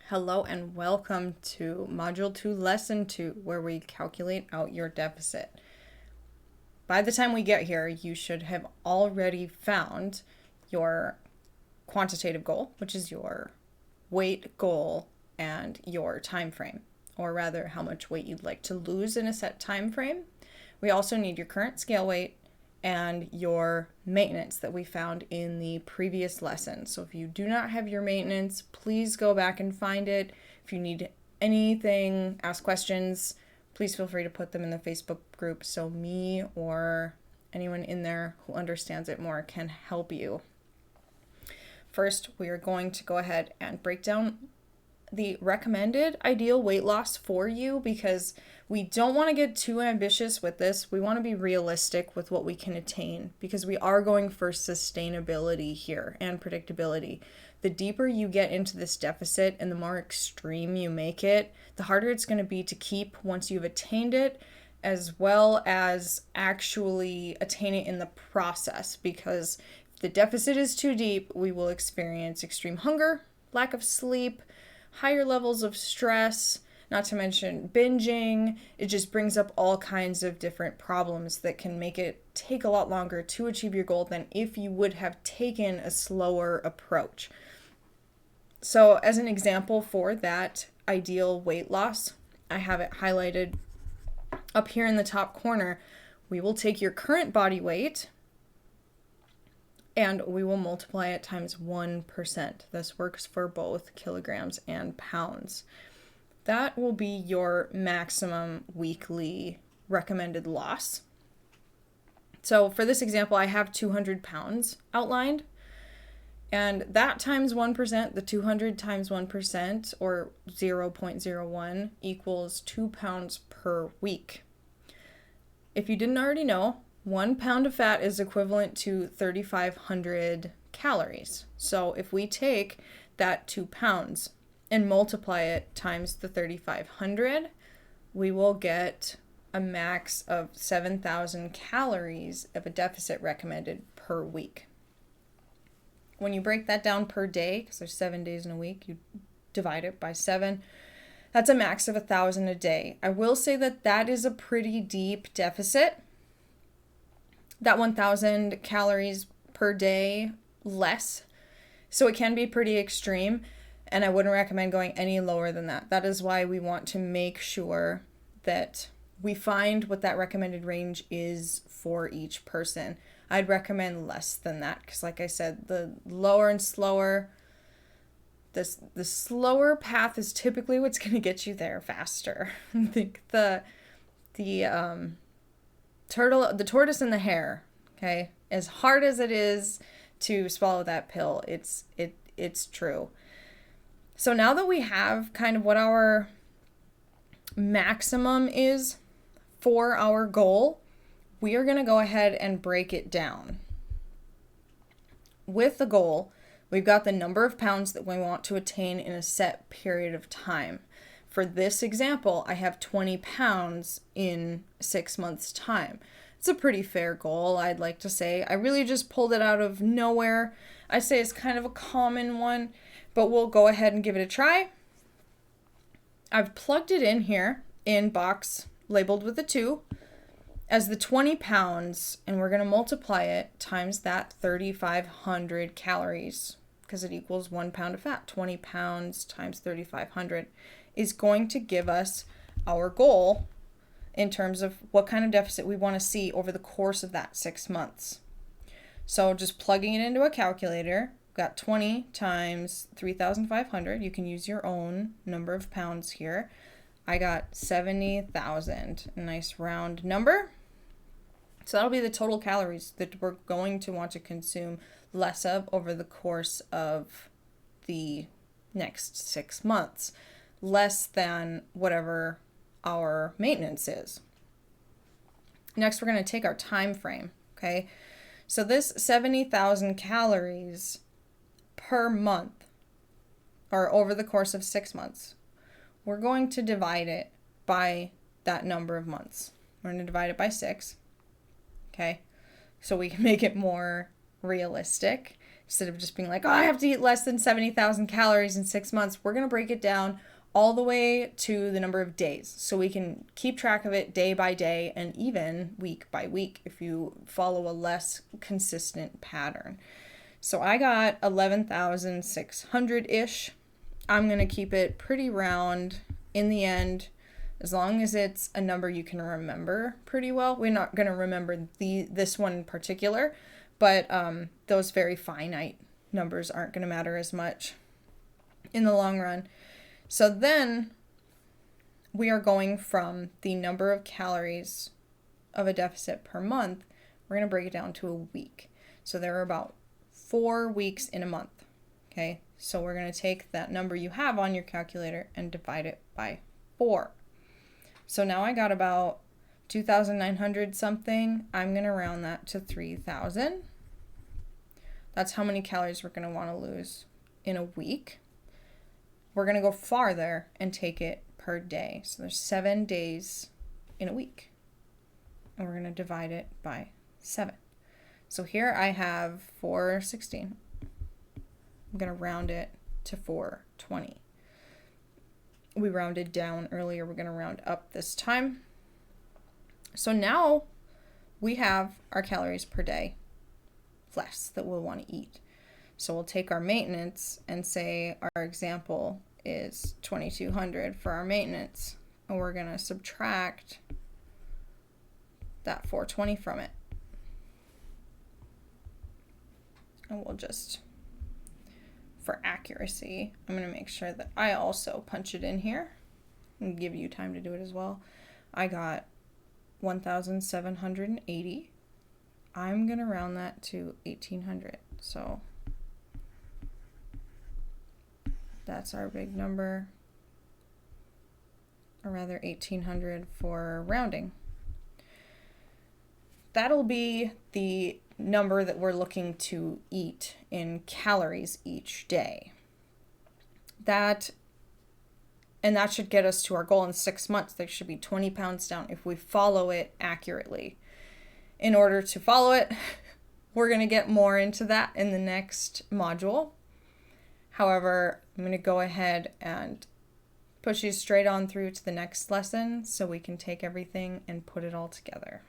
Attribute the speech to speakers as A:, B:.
A: Hello and welcome to Module 2, Lesson 2, where we calculate out your deficit. By the time we get here, you should have already found your quantitative goal, which is your weight goal and your time frame, or rather how much weight you'd like to lose in a set time frame. We also need your current scale weight and your maintenance that we found in the previous lesson. So if you do not have your maintenance, please go back and find it. If you need anything, ask questions, please feel free to put them in the Facebook group so me or anyone in there who understands it more can help you. First, we are going to go ahead and break down the recommended ideal weight loss for you, because we don't want to get too ambitious with this. We want to be realistic with what we can attain, because we are going for sustainability here and predictability. The deeper you get into this deficit and the more extreme you make it, the harder it's going to be to keep once you've attained it, as well as actually attain it in the process. Because if the deficit is too deep, we will experience extreme hunger, lack of sleep, higher levels of stress, not to mention binging. It just brings up all kinds of different problems that can make it take a lot longer to achieve your goal than if you would have taken a slower approach. So as an example for that ideal weight loss, I have it highlighted up here in the top corner. We will take your current body weight and we will multiply it times 1%. This works for both kilograms and pounds. That will be your maximum weekly recommended loss. So for this example, I have 200 pounds outlined. And that times 1%, the 200 times 1%, or 0.01, equals 2 pounds per week. If you didn't already know, 1 pound of fat is equivalent to 3,500 calories. So if we take that 2 pounds and multiply it times the 3,500, we will get a max of 7,000 calories of a deficit recommended per week. When you break that down per day, because there's 7 days in a week, you divide it by 7. That's a max of 1,000 a day. I will say that that is a pretty deep deficit. That 1,000 calories per day less. So it can be pretty extreme, and I wouldn't recommend going any lower than that. That is why we want to make sure that we find what that recommended range is for each person. I'd recommend less than that, because like I said, the lower and slower, the slower path is typically what's going to get you there faster. I think the tortoise and the hare, okay? As hard as it is to swallow that pill, it's true. So now that we have kind of what our maximum is for our goal, we are going to go ahead and break it down. With the goal, we've got the number of pounds that we want to attain in a set period of time. For this example, I have 20 pounds in 6 months' time. It's a pretty fair goal, I'd like to say. I really just pulled it out of nowhere. I say it's kind of a common one, but we'll go ahead and give it a try. I've plugged it in here in box labeled with a 2 as the 20 pounds, and we're going to multiply it times that 3,500 calories, because it equals 1 pound of fat. 20 pounds times 3,500 is going to give us our goal in terms of what kind of deficit we want to see over the course of that 6 months. So just plugging it into a calculator, got 20 times 3,500. You can use your own number of pounds here. I got 70,000, a nice round number. So that'll be the total calories that we're going to want to consume less of over the course of the next 6 months, less than whatever our maintenance is. Next, we're going to take our time frame, okay? So this 70,000 calories per month, or over the course of 6 months, we're going to divide it by that number of months. We're going to divide it by 6, okay? So we can make it more realistic. Instead of just being like, oh, I have to eat less than 70,000 calories in 6 months, we're going to break it down all the way to the number of days. So we can keep track of it day by day and even week by week if you follow a less consistent pattern. So I got 11,600-ish. I'm going to keep it pretty round in the end, as long as it's a number you can remember pretty well. We're not going to remember this one in particular, but those very finite numbers aren't going to matter as much in the long run. So then we are going from the number of calories of a deficit per month, we're going to break it down to a week. So there are about 4 weeks in a month. Okay, so we're going to take that number you have on your calculator and divide it by 4. So now I got about 2,900 something. I'm going to round that to 3,000. That's how many calories we're going to want to lose in a week. We're going to go farther and take it per day. So there's 7 days in a week. And we're going to divide it by 7. So here I have 416. I'm going to round it to 420. We rounded down earlier. We're going to round up this time. So now we have our calories per day less that we'll want to eat. So we'll take our maintenance and say our example is 2,200 for our maintenance. And we're going to subtract that 420 from it. And we'll just, for accuracy, I'm going to make sure that I also punch it in here and give you time to do it as well. I got 1,780. I'm going to round that to 1,800. So that's our big number, or rather 1,800 for rounding. That'll be the number that we're looking to eat in calories each day. And that should get us to our goal in 6 months. There should be 20 pounds down if we follow it accurately. In order to follow it, we're going to get more into that in the next module. However, I'm going to go ahead and push you straight on through to the next lesson so we can take everything and put it all together.